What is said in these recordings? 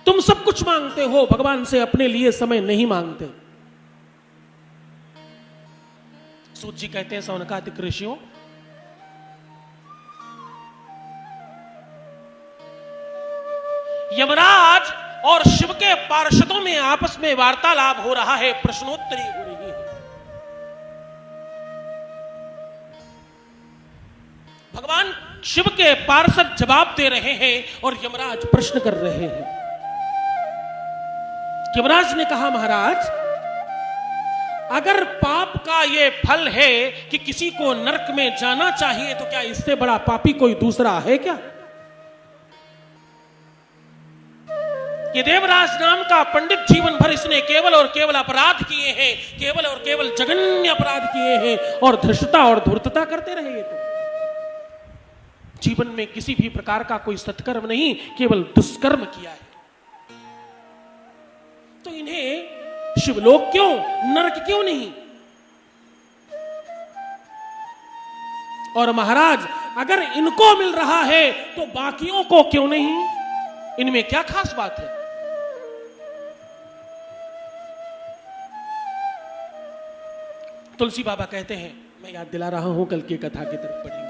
तुम सब कुछ मांगते हो, भगवान से अपने लिए समय नहीं मांगते। सूत जी कहते हैं सौनकादिक ऋषियों, यमराज और शिव के पार्षदों में आपस में वार्तालाप हो रहा है, प्रश्नोत्तरी हो रही है। भगवान शिव के पार्षद जवाब दे रहे हैं और यमराज प्रश्न कर रहे हैं। यमराज ने कहा, महाराज, अगर पाप का यह फल है कि किसी को नरक में जाना चाहिए, तो क्या इससे बड़ा पापी कोई दूसरा है क्या? ये देवराज नाम का पंडित जीवन भर इसने केवल और केवल अपराध किए हैं, केवल और केवल जघन्य अपराध किए हैं और धृष्टता और धूर्तता करते रहे। ये तो जीवन में किसी भी प्रकार का कोई सत्कर्म नहीं, केवल दुष्कर्म किया है। तो इन्हें शिवलोक क्यों, नरक क्यों नहीं? और महाराज, अगर इनको मिल रहा है तो बाकियों को क्यों नहीं? इनमें क्या खास बात है? तुलसी बाबा कहते हैं, मैं याद दिला रहा हूं, कल की कथा की तरफ पढ़ेंगे।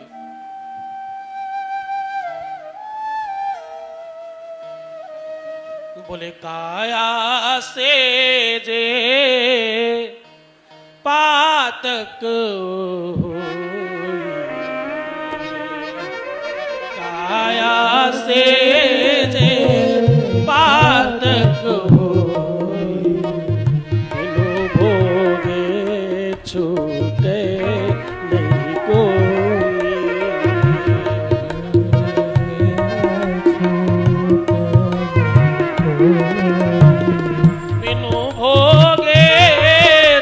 बोले, काया से जे पातक काया से जे पातक बिनु भोगे छूटे नहीं कोई। बिनु भोगे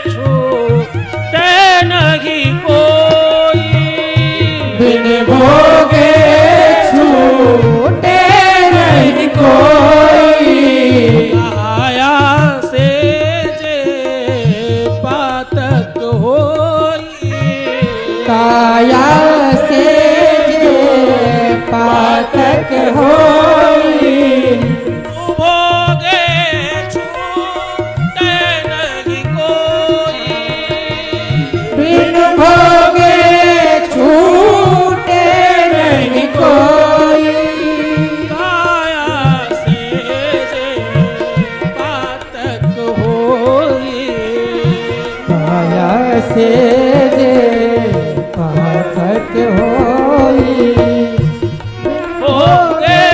छूटे नहीं कोई। बिनु भोगे छूटे नहीं कोई। काया से जे पातक होई। काया से जे पातक होई। भोगे छूटे नहीं कोई। बिनु भोगे छूटे नहीं कोई। काया से जे पातक होई। काया से जे पातक होई। भोगे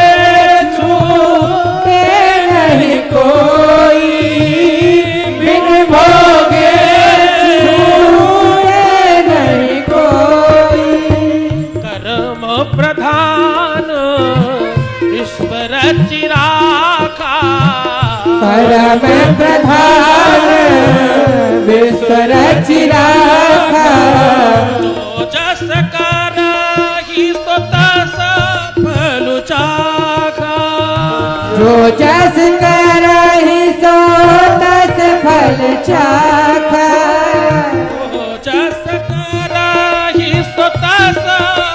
छूटे नहीं कोई। बिनु भोगे छूटे नहीं कोई। कर्म प्रधान ईश्वर चिराखा। परम प्रधान विश्वर चिराखा। जो जस करहि सो तस फल चाखा। जो जस करहि सो तस फल चाखा। जो जस करहि सो तस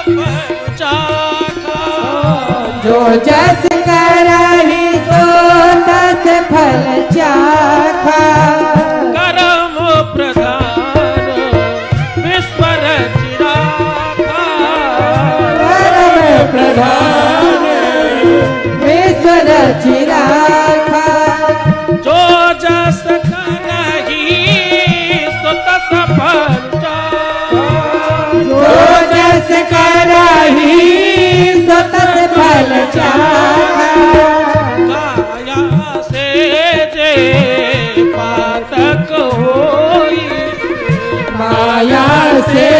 फल चाखा। जो जस करहि सो तस फल चाखा। कर्म प्रधान ईश्वर चिराखा। परम प्रधान विश्वर चिराखा। जो जस करहि सो तस फल चाखा। जो जस करहि सो तस फल चाखा। काया से जे पातक होई। माया से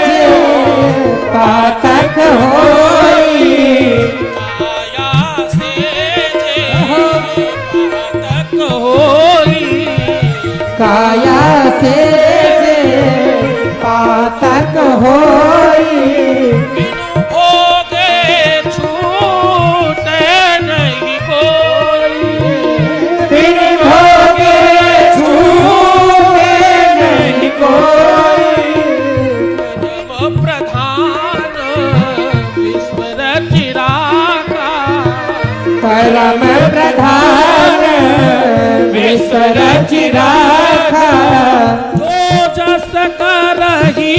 जे पातक होई। काया से जे पातक होई। काया से जे पातक होई। बिनु भोगे छूटे नहीं कोई। बिनु भोगे छूटे नहीं कोई। कर्म प्रधान ईश्वर चिराखा। परम प्रधान रच राखा। जो जस करही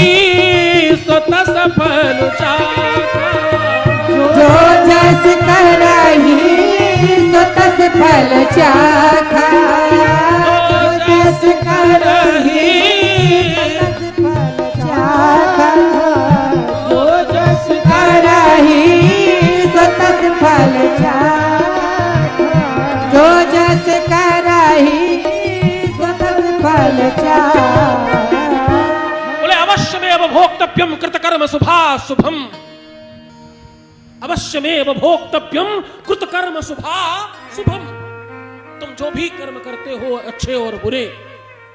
सो तस फल चाखा। जो जस करही सो तस फल चाखा। जो जस करही सो तस फल चाखा। जो जस करही सो तस फल चाखा। जो जस करही सो तस फल चाखा। बोले अवश्यमेव भोक्तव्यम कृतकर्म शुभाशुभम। अवश्यमेव भोक्तव्यम कृतकर्म शुभाशुभम। तुम जो भी कर्म करते हो अच्छे और बुरे,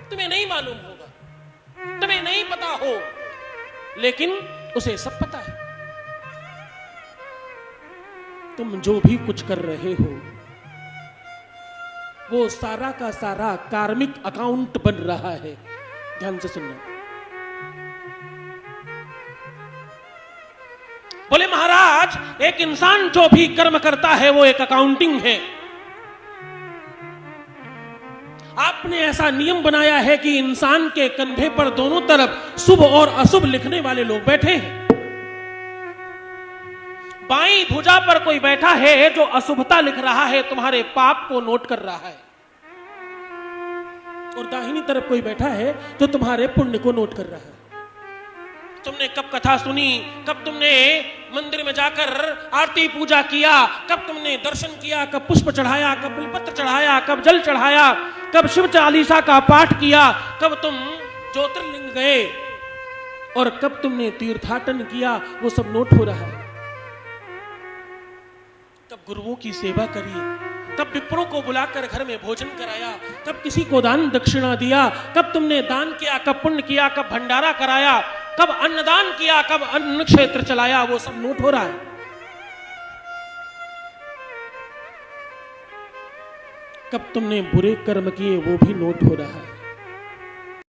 तुम्हें नहीं मालूम होगा, तुम्हें नहीं पता हो, लेकिन उसे सब पता है। तुम जो भी कुछ कर रहे हो वो सारा का सारा कार्मिक अकाउंट बन रहा है। ध्यान से सुनना। बोले महाराज, एक इंसान जो भी कर्म करता है वो एक अकाउंटिंग है। आपने ऐसा नियम बनाया है कि इंसान के कंधे पर दोनों तरफ शुभ और अशुभ लिखने वाले लोग बैठे हैं। बाईं भुजा पर कोई बैठा है जो अशुभता लिख रहा है, तुम्हारे पाप को नोट कर रहा है, और दाहिनी तरफ कोई बैठा है जो तुम्हारे पुण्य को नोट कर रहा है। तुमने कब कथा सुनी, कब तुमने मंदिर में जाकर आरती पूजा किया, कब तुमने दर्शन किया, कब पुष्प चढ़ाया, कब बिलपत्र चढ़ाया, कब जल चढ़ाया, कब शिव चालीसा का पाठ किया, कब तुम ज्योतिर्लिंग गए, और कब तुमने तीर्थाटन किया, वो सब नोट हो रहा है। कब गुरुओं की सेवा करी, कब विप्रों को बुलाकर घर में भोजन कराया, कब किसी को दान दक्षिणा दिया, कब तुमने दान किया, कब पुण्य किया, कब भंडारा कराया, कब अन्नदान किया, कब अन्न क्षेत्र चलाया, वो सब नोट हो रहा है। कब तुमने बुरे कर्म किए वो भी नोट हो रहा है।